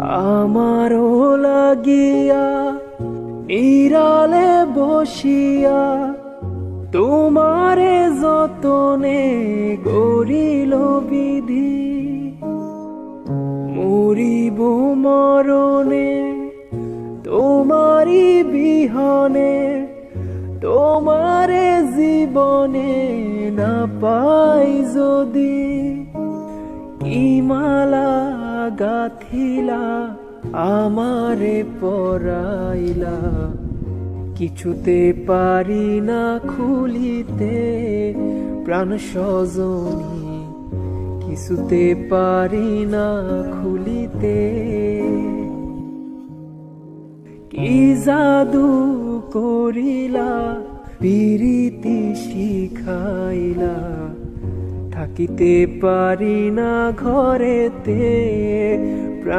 আমারও লাগিয়া নিরালে বসিয়া তোমারে যতনে গরিল বিধি। মরিব মরণে তোমারি বিহনে, তোমারে জীবনে না পাই যদি। কি মালা গাথিলা আমারে পরাইলা, কিছুতে পারি না খুলিতে প্রাণ সজনী, কিছুতে পারি না খুলিতে। কি জাদু করিলা পিরিতি শিখাইলা, থাকিতে পারি না ঘরেতে